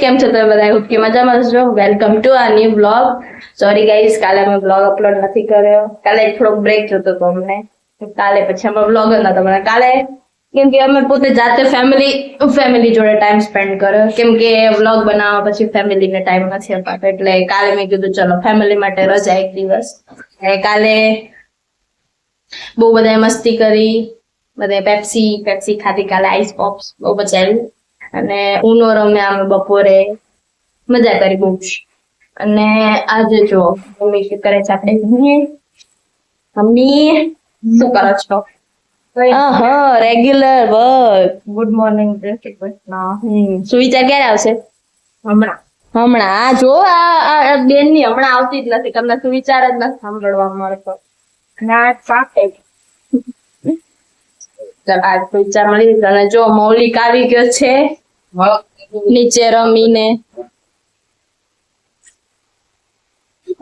કેમ છો તમે બધા? હોપ કે મજામાં છો. વેલકમ ટુ આ ન્યુ બ્લોગ. સોરી ગાઈસ, કાલે અમે બ્લોગ અપલોડ નથી કર્યો. કાલે થોડોક બ્રેક જોતો હતો અમને. કાલે પછી અમે બ્લોગ નતો બનાવ્યો કાલે, કેમ કે અમે પોતે જાતે ફેમિલી જોડે ટાઈમ સ્પેન્ડ કર્યો. કેમ કે બ્લોગ બનાવવા પછી ફેમિલીને ટાઈમ નથી અપાતો, એટલે કાલે મેં કીધું ચલો ફેમિલી માટે રજા એક દિવસ. કાલે બહુ બધાએ મસ્તી કરી, બધે પેપ્સી ખાધી, કાલે આઈસ પોપ્સ બહુ બચાવ્યું અને ઉનો રમ્યા અમે બપોરે, મજા કરી બહુ. અને આજે જો મમ્મી શું કરે છે, આપણે મમ્મી શું કરો છો? Regular work. Good morning. સુવિચાર ક્યારે આવશે? હમણાં આ જો આ બેન ની હમણાં આવતી જ નથી, તમને સુવિચાર જ નથી સાંભળવા મળતો. ના પાકે ચાલ આ સુવિચાર મળી. અને જો મૌલિક આવી ગયો છે નીચે રમીને.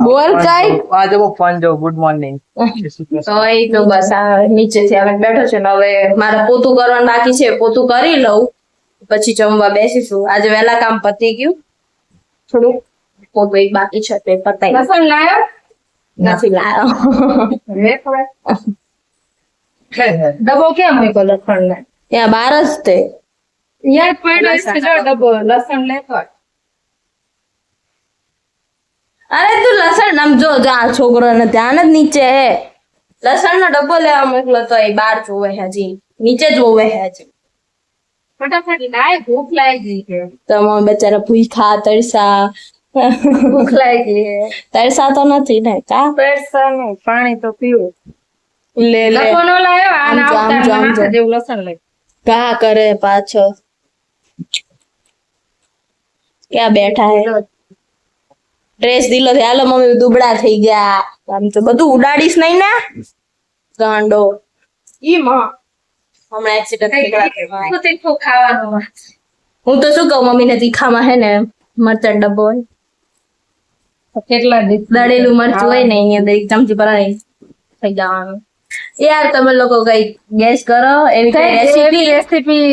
બોલ કઈ આજે બહુ ફન જો. Good morning. તો એ તો બસ આ નીચેથી આવે બેઠો છે ને. હવે મારે પોતું કરવાનું બાકી છે, પોતું કરી લઉં પછી જમવા બેસીશું. આજે વહેલા કામ પતી ગયું, થોડું પોતું એક બાકી છે તે પતાઈ. લસણ લાયો નથી લાયો. ડબ્બો કેમ મૂક્યો લસણ ને? ત્યાં બાર જ તે યાર પડ્યો છે જો ડબ્બો. લસણ લેતો. અરે તું લસણ આમ જો આ છોકરો ને ધ્યાન જ નીચે હે. લસણ નો ડબ્બો લેવા મોકલો તો એ બાર જોવે હે, હજી નીચે જોવે હે. હજી ફટાફટ લાય, ભૂખ લાગી છે. તમારે બચારા ભૂખા તરસા. ભૂખ લાગી હે. તરસા તો નથી ને? કા તરસા નહીં, પાણી તો પીવું. લે લે લસણ લાયો. આ ના જેવું લસણ લે. કા કરે પાછો? ક્યાં બેઠા હે? ડ્રેસ દીલો છે. હાલો મમ્મી દુબળા થઈ ગયા. આમ તો બધું ઉડાડીશ નહીં ને ગાંડો. ઈ માં હમણાં એક્સિડન્ટ થઈ ગયો. તીખું ખાવાનું. હું તો શું કહું મમ્મી ને, તીખામાં હે ને મરચાં ડબ્બો હોય, કેટલા દળેલું મરચું હોય ને એની અંદર એક ચમચી ભરાઈ થઈ જવાનું. યાર તમે લોકો કઈ ગેસ કરો, એવી કઈ રેસીપી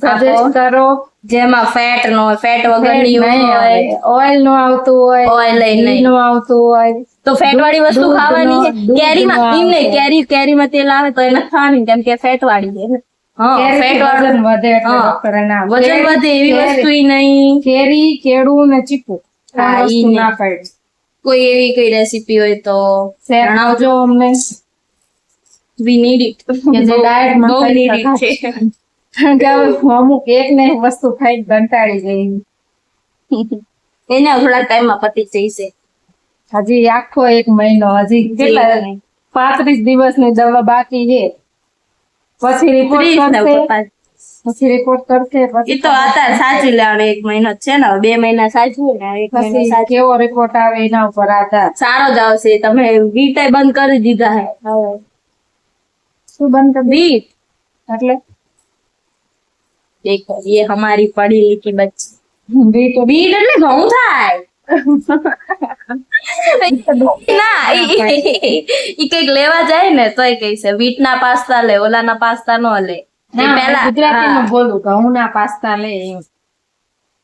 સજેસ્ટ કરો જેમાં ફેટ નો હોય, ફેટ વગરની હોય, ઓઇલ નો આવતું હોય, ઓઇલ નો આવતું હોય તો ફેટ વાળી વસ્તુ ખાવાની છે. કેરીમાં એમ નહીં, કેરીમાં તેલ આવે તો એને ખાવાની, કેમ કે ફેટ વાળી છે. હા, ફેટ વાળું વધે એટલે ડોક્ટર ના વજન વધે એવી વસ્તુ નહીં. કેરી, કેળું ને ચીકુ આ ઈ ના ખાય. કોઈ એવી કઈ રેસીપી હોય તો જણાવજો અમને. We need it. બહુ need it છે. અમુક એક ને વસ્તુ ખાઈ કંટાળી ગઈ. એને થોડા ટાઈમમાં પતી જશે. હજી આખો એક મહિનો, હજી કેટલા 35 દિવસની દવા બાકી છે. પછી રિપોર્ટ કરશે. એ તો અત્યારે સાચી લેવાનું. 1 મહિનો છે ને, 2 મહિના સાચવું ને, 1 મહિનો કેવો રિપોર્ટ આવે એના ઉપર આધાર. સારો જ આવશે. તમે વીટાઈ બંધ કરી દીધા હે. હવે શું બંધ कर बीट એટલે देखो ये हमारी पढ़ी लिखी बच्ची. बीट એટલે ઘઉં થાય ના. ઈ કઈક લેવા જાય ને તોય કઈ છે વીટ ના પાસ્તા લે, ઓલા ના પાસ્તા નો લે. પેલા ગુજરાતીમાં બોલું ઘઉં ના પાસ્તા લે.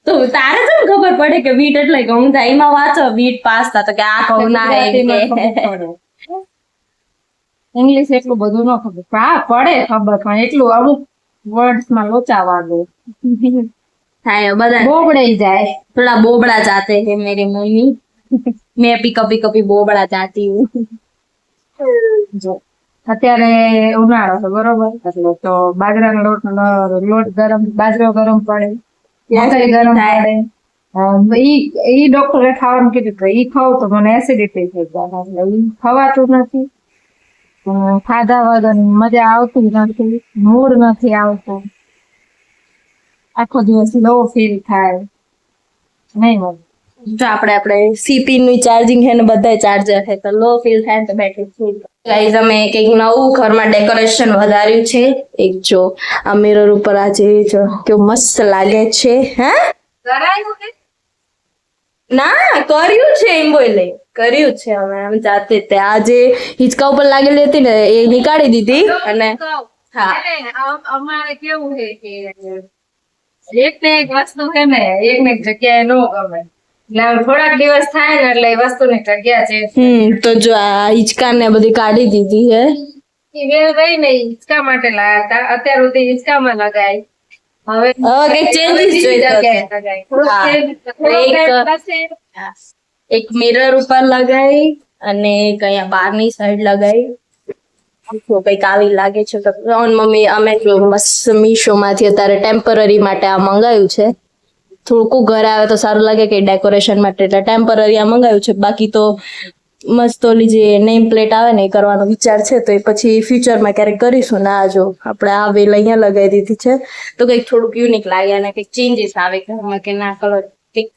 તો તારે કેમ ખબર પડે કે વીટ એટલે ઘઉં થાય? એમાં વાંચો વીટ પાસ્તા તો કે આ ઘઉં ના હે. ઇંગ્લિશ એટલું બધું ન ખબર. હા પડે ખબર, પણ એટલું અમુક વર્ડ્સ માં લોચાવાનું થાય. બધા બોબડાઈ જાય. થોડા બોબડા જાતે હે મેરી મમ્મી. મેં ભી કભી બોબડા જાતી હું. જો અત્યારે ઉનાળો છે બરોબર, એટલે તો બાજરાનો લોટ ગરમ, બાજરો ગરમ પડે, મકાઈ ગરમ પડે. ઈ ડોક્ટરે ખાવાનું કીધું તો ઈ ખાવ તો મને એસિડિટી થઈ જાય, એટલે ઈ ખવાતું નથી. ખાધા વગર મજા આવતી નથી, મૂડ નથી આવતો, આખો દિવસ લો ફીલ થાય. નહીં મમ્મી જો આપણે સીપી નું ચાર્જિંગ છે ને બધા ચાર્જર છે, તો લો ફીલ થાય તો બેટરી ફૂલ. ગાઈઝ અમે કંઈક નવું ઘરમાં ડેકોરેશન વધાર્યું છે. એક જો આ મિરર ઉપર આજે જો કેવું મસ્ત લાગે છે. હે ના કર્યું છે એમ બોલે, કર્યું છે અમે આમ જાતે. તે આજે હિંચકા ઉપર લાગેલી હતી ને એ નીકાળી દીધી. અને હા અમારે કેવું છે કે એક ને એક વસ્તુ છે ને એક ને એક જગ્યાએ નો ગમે એટલે આમ થોડાક દિવસ થાય ને એટલે એ વસ્તુની જગ્યા છે તો જો આ હિંચકા ને બધી કાઢી દીધી છે. એ વેલ રહી ને ઈ હિંચકા માટે લાયા હતા અત્યાર સુધી હિંચકામાં લગાય હવે કઈક ચેન્જીસ જોઈતો હતો. હા. એક મિરર ઉપર લગાઈ અને એક અહીંયા બહારની સાઈડ લગાઈ. તો કઈક આવી લાગે છે તો મમ્મી અમે જો મસ્ત મીશો માંથી અત્યારે ટેમ્પરરી માટે આ મંગાવ્યું છે. થોડુંક ઘરે આવે તો સારું લાગે કે ડેકોરેશન માટે એટલે ટેમ્પરરી આ મંગાવ્યું છે. બાકી તો મસ્ત ઓલી જે નેમ પ્લેટ આવે ને એ કરવાનો વિચાર છે તો એ પછી ફ્યુચરમાં ક્યારેક કરીશું. ના જો આપણે આ વેલ અહીંયા લગાવી દીધી છે તો કંઈક થોડુંક યુનિક લાગે અને કંઈક ચેન્જીસ આવે ઘરમાં કે ના કલર કંઈક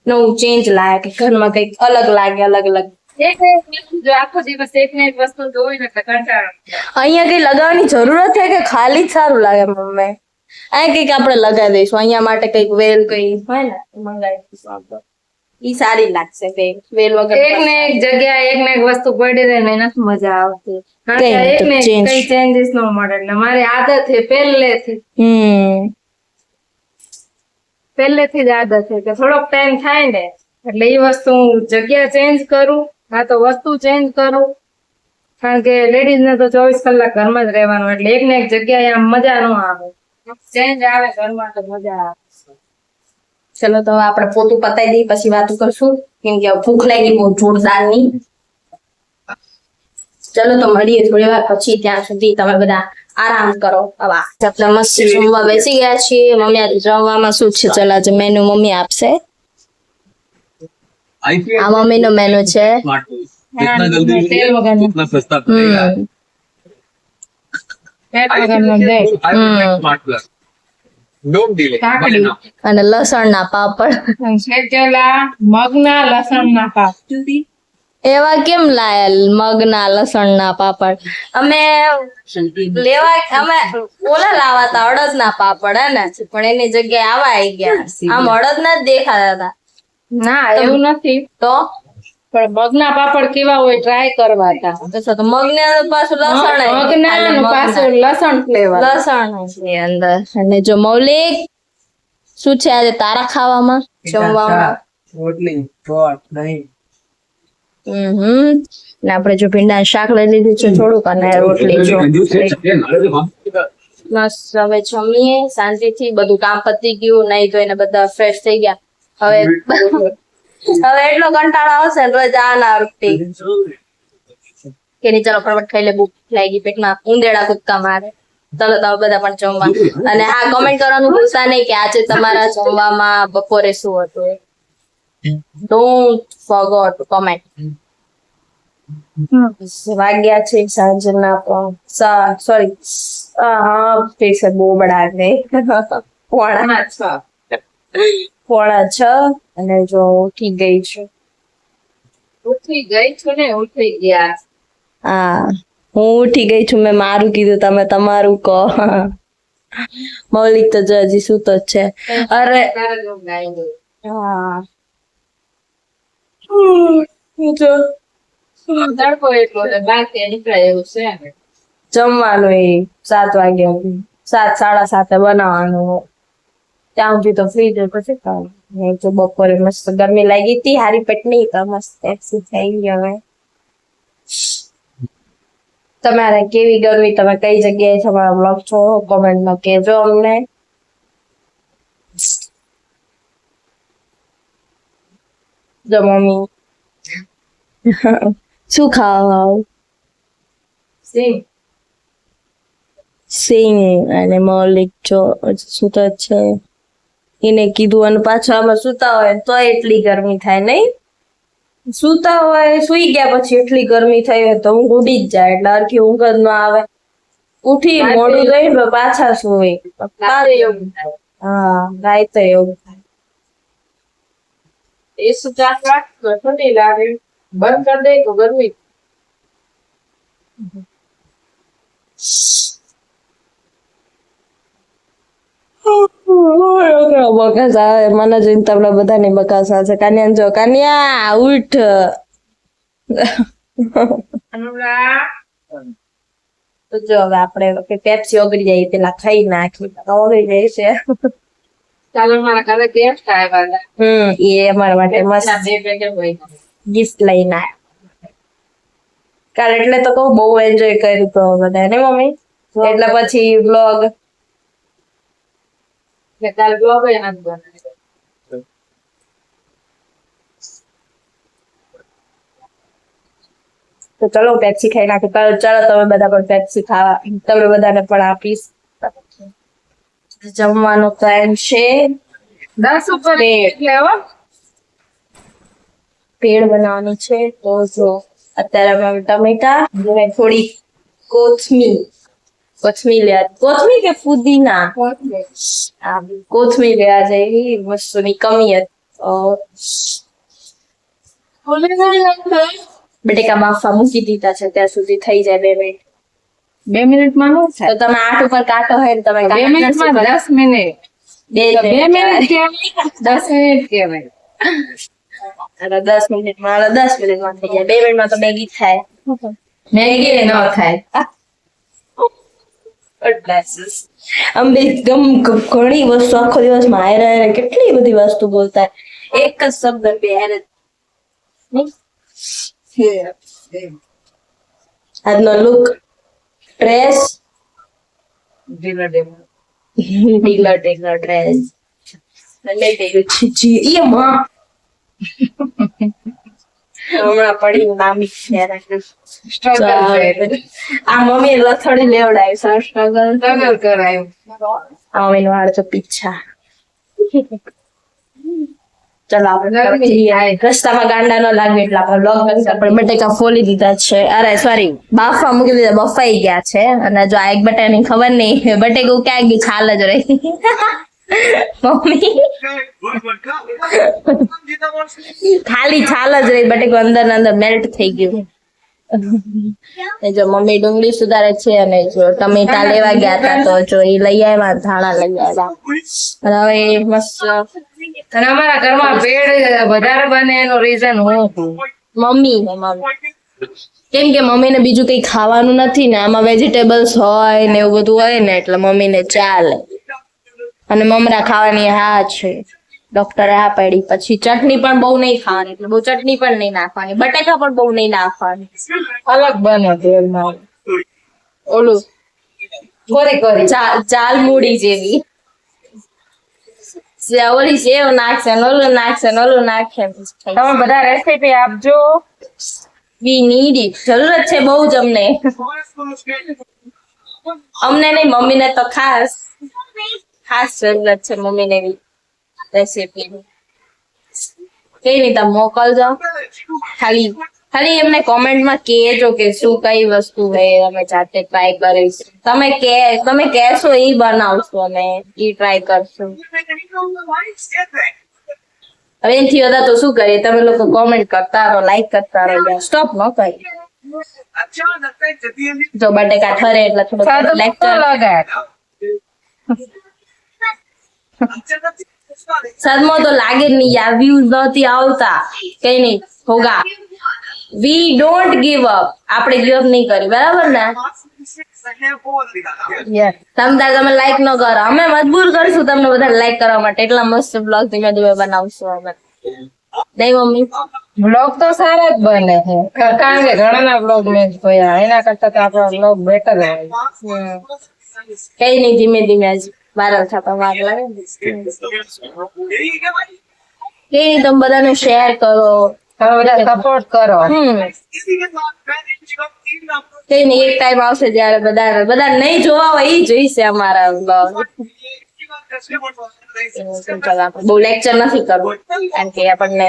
નવું ચેન્જ લાગે કે ઘરમાં કંઈક અલગ લાગે અલગ અલગ. એક ને એક વસ્તુ જો આખો દિવસ એક ને એક વસ્તુ જોઈ ને એટલે કંટાળો અહીંયા કઈ લગાવવાની જરૂરત છે કે ખાલી જ સારું લાગે મમ્મી? અહીંયા કઈક આપણે લગાવી દઈશું અહીંયા માટે કઈક વેલ કઈ હોય ને મંગાવી દઈશું આપણે. ઈ સારી લાગશે કઈક વેલ વગર. એક ને એક જગ્યાએ એક ને એક વસ્તુ પડી રહે ને નથી મજા આવતી કારણ કે કઈ એક ને change. કઈ ચેન્જીસ નો મળે એટલે મારી આદત છે પહેલેથી જ આદત છે કે થોડોક ટાઈમ થાય ને એટલે એ વસ્તુ હું જગ્યા ચેન્જ કરું કાં તો વસ્તુ ચેન્જ કરું કારણ કે લેડીઝ ને તો 24 કલાક ઘરમાં જ રહેવાનું એટલે એક ને એક જગ્યાએ આમ મજા ન આવે ચેન્જ આવે ઘરમાં તો મજા આવે. ચલો તો હવે આપણે પોતું પતાવી દઈએ પછી વાતો કરશું કેમ કે ભૂખ લાગી બહુ જોરદારની. ચલો તો મળીએ થોડી વાર પછી. ત્યાં સુધી તમે બધા આરામ કરો. હવે આપણે મસ્ત જમવા બેસી ગયા છીએ. મમ્મી આજે જમવામાં શું છે? ચલો આજે મેનુ મમ્મી આપશે. આ મમ્મી નો મેનુ છે. जितना जल्दी तेल वगैरह उतना सस्ता पड़ेगा પેટ વગરનો bread smart plus don't delay કાકડી અને લસણના પાપડ. શેકેલા મગના લસણના પાક એવા કેમ લાયા મગના લસણના પાપડ? અમે ઓલા લાવા હતા અડદના પાપડ હે ને પણ એની જગ્યાએ આવા આવી ગયા. આમ અડદના જ દેખાતા હતા. ના એવું નથી તો પણ મગના પાપડ કેવા હોય ટ્રાય કરવા હતા તો મગને પાછું લસણ મગના નું પાછું લસણ ફ્લેવર લસણ છે અંદર. અને જો મૌલિક શું છે આજે તારા ખાવામાં જમવામાં? રોટલી ગોળ દહીં ને આપણે જો ભીંડાનું શાક લઈ લીધું છે થોડુંક અને રોટલી જો બસ હવે જમીએ શાંતિથી. બધું કામ પતી ગયું નહીં ધોઈને બધા ફ્રેશ થઈ ગયા. હવે એટલો કંટાળો આવશે ને રોજ આ ના રોટલી કે નહીં ચલો ફટાફટ ખાઈ લે ભૂખ લાગી પેટમાં ઉંદેડા કૂદકા મારે. ચલો તમે બધા પણ જમવા. અને હા કમેન્ટ કરવાનું ભૂલતા નહીં કે આજે તમારા જમવામાં બપોરે શું હતું. Don't forgot to comment. વાગ્યા છે સાંજના સોરી હા ફેસ બહુ બડા ગઈ પોણા 6 અને જો ઉઠી ગઈ છું. ઉઠી ગઈ છું ને ઉઠી ગયા હા હું ઉઠી ગઈ છું. મેં મારું કીધું તમે તમારું કહો. મૌલિક તો જો હજી સૂતો જ છે. અરે હા જો તડકો એટલો છે બાકી નીકળાય એવું છે ને જમવાનું એ 7 વાગે 7:30 બનાવવાનું. ત્યાં સુધી તો ફ્રી જ પછી ખાવાનું. તો બપોરે મસ્ત ગરમી લાગી હતી હારી પેટની તો મસ્ત ટેક્સી થઈ ગઈ. હવે તમારે કેવી ગરમી તમે કઈ જગ્યાએ તમારા બ્લોગ છો કોમેન્ટમાં કહેજો અમને. જો મમ્મી શું ખાવા સિંગ અને મૌલિક જો સુતો જ છે. એને કીધું અને પાછા આમાં સુતા હોય તો એટલી ગરમી થાય નહીં. સુતા હોય સુઈ ગયા પછી એટલી ગરમી થઈ હોય તો ઊંઘ ઉડી જ જાય એટલે હરખી ઊંઘ જ ન આવે. ઉઠી મોડું ગઈ પાછા સુઈ. હા રાતે એવું થાય. એ સુચાક રાખ ઠંડી લાગે બંધ કરી દે તો ગરમી બકાસ આવે મને જોઈને તમને બધાની બકાસ આવશે. કાન્યા જો કાન્યા ઉઠ. તો જો હવે આપણે પેપ્સી ઓગળી જાય પેલા ખાઈ નાખી ઓગળી જાય છે. ચાલો મારા ઘરે ગેસ્ટ આવ્યા હતા. એ અમારા માટે મસ્ત બે પેકેટ હોય. ગિફ્ટ લઈને આવ્યા કાલ એટલે તો કહું બહુ એન્જોય કર્યું તો બધા ને મમ્મી એટલે પછી વ્લોગ એટલે કાલ બ્લોગ જ નથી બનાવ્યો. તો ચલો પેપ્સી ખાઈ નાખી ચાલો તમે બધા પણ પેપ્સી ખાવા તમે બધાને પણ આપીશ જમવાનો ટાઈમ છે 10 ઉપર પેડ. એટલે હો. પેડ બનાવવાનું છે તો જો અત્યારે અમે ટમેટા અને થોડી કોથમીર કોથમીર કે ફુદીના કોથમીર લેવા જઈ વસ્તુની કમી હતી બટેકા બાફવા મૂકી દીધા છે ત્યાં સુધી થઈ જાય 2 મિનિટ 2 મિનિટમાં નો તો તમે 8 ઉપર કાંટો હોય ને તમે 2 મિનિટમાં 10 મિનિટ. 2 મિનિટ કેવાય 10 મિનિટ કેવાય. 10 મિનિટમાં 10 મિનિટમાં થઈ જાય 2 મિનિટમાં તો મેગી થાય મેગી ન થાય. અમે ઘણી વસ્તુ આખો દિવસમાં હારે કેટલી બધી વસ્તુ બોલતા એક જ શબ્દ બે હારે આજનો લુક ડ્રેસ ઢીલો ઢીલો. ઢીલો ડ્રેસ હમણાં પડી નામી સ્ટ્રગલ આ મમ્મી લથડી લેવડાવી સર સ્ટ્રગલ કરાયું. આ મમ્મી વાળ તો પીછા ચલો આપણે ગરમી જઈએ. થાય. રસ્તામાં ગાંડા ન લાગે એટલે આપણે બ્લોગ આપણે બટેકા ફોલી દીધા છે અરે સોરી બાફવા મૂકી દીધા બફાઈ ગયા છે અને જો આ એક બટાની ખબર નહીં બટેકું ક્યાં ગયું છાલ જ રહી મમ્મી ખાલી છાલ જ રહી બટેકું અંદર ને અંદર મેલ્ટ થઈ ગયું એ જો મમ્મી ડુંગળી સુધારે છે અને જો ટમેટા લેવા ગયા હતા તો જો એ લઈ આવ્યા ધાણા લઈ આવ્યા અને હવે મસ્ત અને અમારા ઘરમાં પેડ વધારે બને એનું રીઝન હું છું. મમ્મી કેમ કે મમ્મીને બીજું કઈ ખાવાનું નથી ને આમાં વેજીટેબલ્સ હોય ને એવું બધું હોય ને એટલે મમ્મીને ચાલે અને મમરા ખાવાની હા છે ડોક્ટરે હા પાડી પછી ચટણી પણ બહુ નહીં ખાવાની એટલે બહુ ચટણી પણ નહીં નાખવાની બટેકા પણ બહુ નહીં નાખવાની અલગ બને તેલમાં. ઓલું કોરી ચાલ મૂડી જેવી ઓલી સેવ નાખશે ને ઓલું નાખશે ને ઓલું નાખશે તમે બધા રેસીપી આપજો. વી નીડ ઇટ જરૂરત છે બહુ જ અમને નહીં મમ્મીને તો ખાસ જરૂરત છે મમ્મીને બી રેસીપી કઈ નહીં તમે મોકલજો ખાલી એમને કોમેન્ટમાં કહેજો કે શું કઈ વસ્તુ હોય અમે જાતે ટ્રાય કરીશું તમે કહેશો એ બનાવશું અમે એ ટ્રાય કરશું હવે એનાથી વધારે તો શું કરીએ તમે લોકો કોમેન્ટ કરતા રહો લાઈક કરતા રહો સ્ટોપ ન કરી જો બટેકા ઠરે એટલે થોડું સાદું લેક્ચર લગાડ. સદમો તો લાગે જ નહીં યાર વ્યૂઝ નથી આવતા કઈ નહીં હોગા વી ડોન્ટ ગીવ અપ આપણે ગીવ અપ નહીં કરી બરાબર ને તમે લાઈક ન કરો અમે મજબૂર કરશું તમને બધા લાઈક કરવા માટે એટલા મસ્ત બ્લોગ ધીમે ધીમે બનાવશું અમે નહીં મમ્મી બ્લોગ તો સારા જ બને છે કારણ કે ઘણા બ્લોગ મેં જોયા એના કરતા તો આપણો બ્લોગ બેટર હોય. કઈ નહીં ધીમે ધીમે જ વાયરલ થતા વાર લાગે ને. કઈ નહીં તમે બધાને શેર કરો તમે બધા સપોર્ટ કરો. કઈ નહીં એક ટાઈમ આવશે જયારે બધા નહીં જોવા હોય એ જોઈશે અમારા બ્લોગ બહુ લેક્ચર નથી કરવું કારણ કે આપણને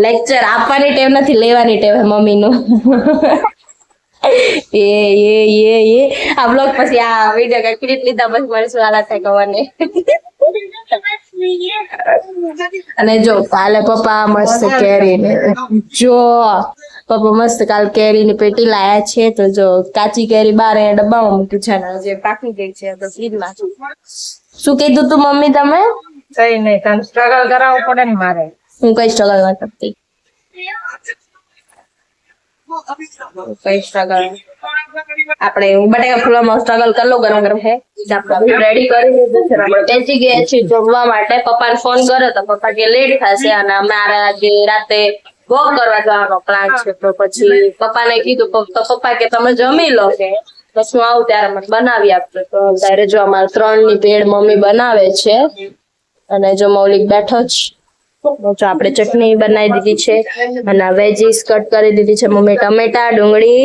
લેક્ચર આપવાની ટેવ નથી લેવાની ટેવ મમ્મી નું એ આ બ્લોગ પછી આ વિડીયો કઈ ક્લિપ લીધા પછી મળશું હાલા થાય કવરને અને જો કાલે પપ્પા મસ્ત કેરી જો પપ્પા મસ્ત કાલ કેરી ની પેટી લાયા છે તો જો કાચી કેરી બાર ડબ્બામાં મૂકી છે ને જે પાકી ગઈ છે તો ફ્રીજમાં શું કીધું તું મમ્મી તમે કઈ નહીં તને સ્ટ્રગલ કરાવવું પડે ને મારે. હું કઈ સ્ટ્રગલ નથી કરતી કઈ સ્ટ્રગલ આપણે બટેકા ફૂલવામાં સ્ટ્રગલ કરી લો ગરમ ગરમ હે રેડી કરી દીધું છે આપણે બેસી ગયા છીએ જમવા માટે પપ્પાને ફોન કર્યો તો પપ્પા કે લેટ થશે અને અમારા જે રાતે વોક કરવા જવાનો પ્લાન છે તો પછી પપ્પાને કીધું તો પપ્પા કે તમે જમી લો કે બસ હું આવું ત્યારે મને બનાવી આપજો તો ત્યારે જો અમારે 3 ની ભેળ મમ્મી બનાવે છે અને જો મૌલિક બેઠો જ જો આપણે ચટણી બનાવી દીધી છે અને વેજીસ કટ કરી દીધી છે મમ્મી ટમેટા ડુંગળી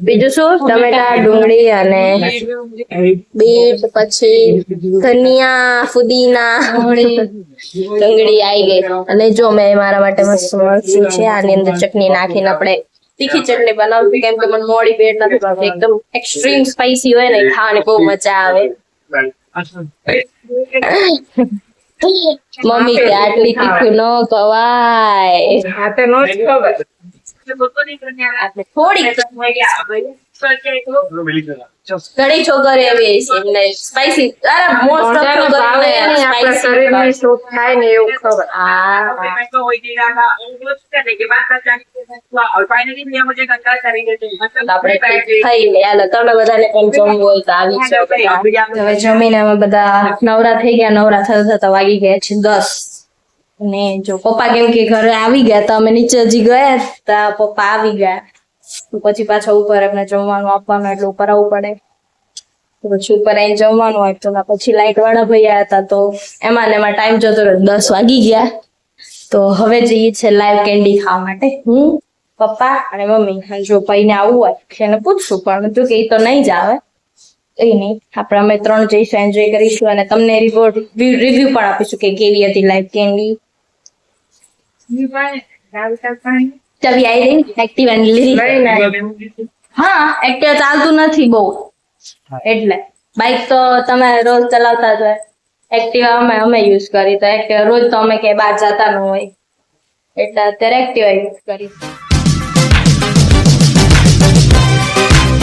બીજું શું ટમેટા ડુંગળી અને બીટ પછી ધનિયા ફુદીના ડુંગળી આવી ગઈ અને જો મેં મારા માટે મસ્ત મરચું છે આની અંદર ચટણી નાખીને આપણે તીખી ચટણી બનાવશું કેમ કે મને મોડી પેટ નથી ભાવતી એકદમ એક્સ્ટ્રીમ સ્પાઈસી હોય ને ખાવાની બહુ મજા આવે મમ્મી કે આટલી તીખું ન ખવાય હા તે નો જ ખબર થોડી ઘણી છોકરી એવી છે એમને સ્પાઈસી અરે મોસ્ટ ઓફ ભાવે નહીં, આપણા શરીરને છોકરીને સૂટ થાય ને એવું ખબર આપણે ખાઈ લે હાલો તમે બધાને પણ જમવું હોય તો આવી જાઓ હવે જમીને અમે બધા નવરા થઈ ગયા નવરા થતા થતા વાગી ગયા છે 10 અને જો પપ્પા કેમ કે ઘરે આવી ગયા તો અમે નીચે હજી ગયા તા પપ્પા આવી ગયા તો પછી પાછા ઉપર એમને જમવાનું આપવાનું એટલે ઉપર આવવું પડે તો પછી ઉપર આવીને જમવાનું આપ્યું ને પછી લાઈટ વાળા ભાઈ આવ્યા હતા તો એમાં ને એમાં ટાઈમ જતો રહ્યો 10 વાગી ગયા તો હવે જઈએ છે લાઈવ કેન્ડી ખાવા માટે હું પપ્પા અને મમ્મી અને જો ભાઈને આવવું હોય એને પૂછશું પણ જો કે એ તો નહીં જ આવે કઈ નહીં આપણે અમે 3 જઈશું એન્જોય કરીશું અને તમને રિવ્યુ પણ આપીશું કે કેવી હતી લાઈવ કેન્ડી ચાવી આવી રહી એક્ટિવા લીધી હા એક્ટિવા ચાલતું નથી બહુ એટલે બાઇક તો તમે રોજ ચલાવતા જ હોય એક્ટિવા અમે યુઝ કરી તો એક્ટિવા રોજ તો અમે કે બહાર જતા ન હોય એટલે અત્યારે એક્ટિવા યુઝ કરી